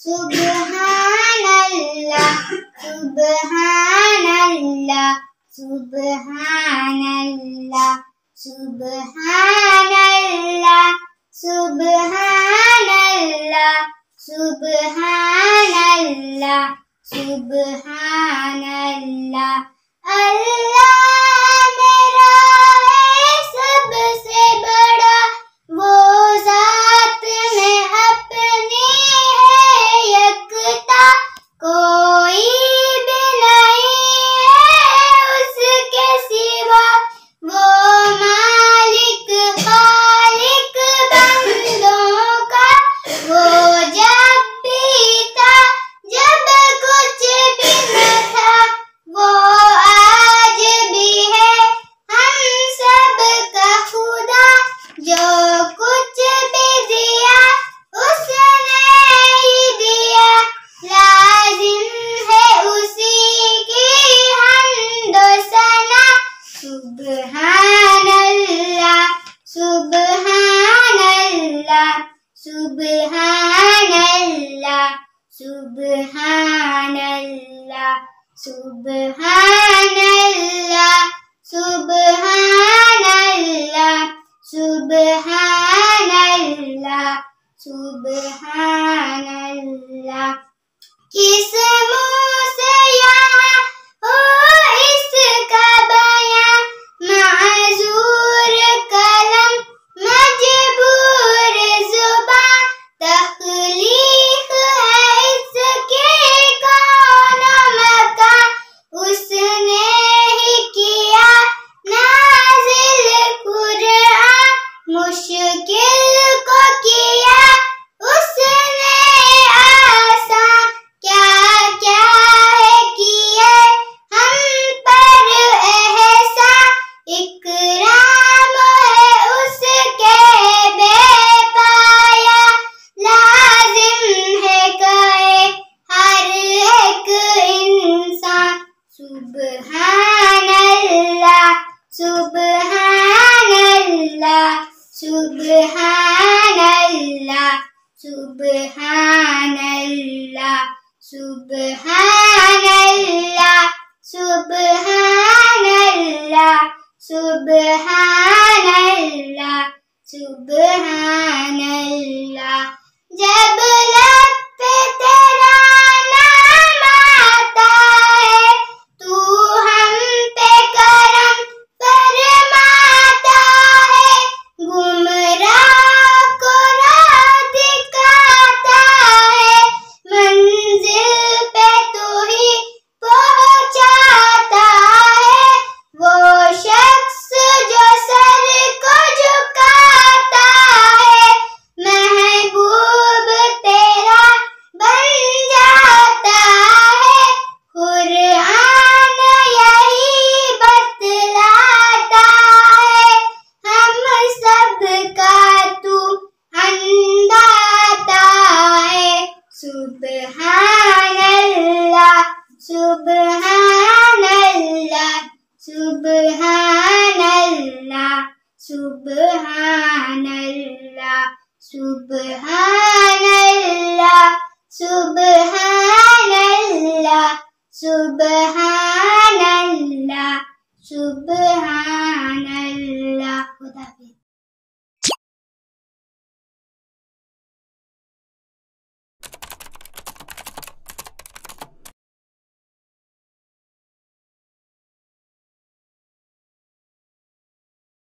सुब्हानल्लाह सुब्हानल्लाह सुब्हानल्लाह सुब्हानल्लाह सुब्हानल्लाह सुब्हानल्लाह सुब्हानल्लाह। अल्लाह मेरा है सबसे बड़ा, वो ज़ात में अपनी है यकता, कोई भी नहीं है उसके सिवा, वो मालिक खालिक बंदों का, वो जब भी था जब कुछ भी न था, वो आज भी है हम सब का खुदा, जो कुछ भी दिया उसने ही दिया, लाजिम है उसी की हम्दो सना। सुब्हानल्लाह सुब्हानल्लाह सुब्हानल्लाह सुब्हानल्लाह सुब्हानल्लाह सुब्हानल्लाह सुब्हानल्लाह सुब्हानल्लाह। किस मुँह से यहाँ हो इसका बयां, माज़ूर कलम मजबूर ज़ुबां, तख्लीक है इसके कौनो मकां, उसने ही किया नाज़िल कुरआन, मुश्किल को किया उसने आसान, क्या क्या है किए हम पर एहसान, इकराम है उसके बेपाया, लाजिम है कहे हर एक इंसान। सुब्हानल्लाह सुब्हानल्लाह सुब्हानल्लाह सुब्हानल्लाह सुब्हानल्लाह सुब्हानल्लाह सुब्हानल्लाह सुब्हानल्लाह। जब लब पे तेरा नाम आता है, तू हम पे करम फरमाता है, गुमराह को राह दिखाता है, मंजिल पे तू ही पहुंचाता है, वो शख्स जो सर को झुकाता है, महबूब तेरा बन जाता है, कुरआन यही बतलाता है, हम सब का तू अंदाता है। सुब्हानल्लाह सुब्हानल्लाह सुब्हानल्लाह सुब्हानल्लाह सुब्हानल्लाह सुब्हानल्लाह सुब्हानल्लाह सुब्हानल्लाह।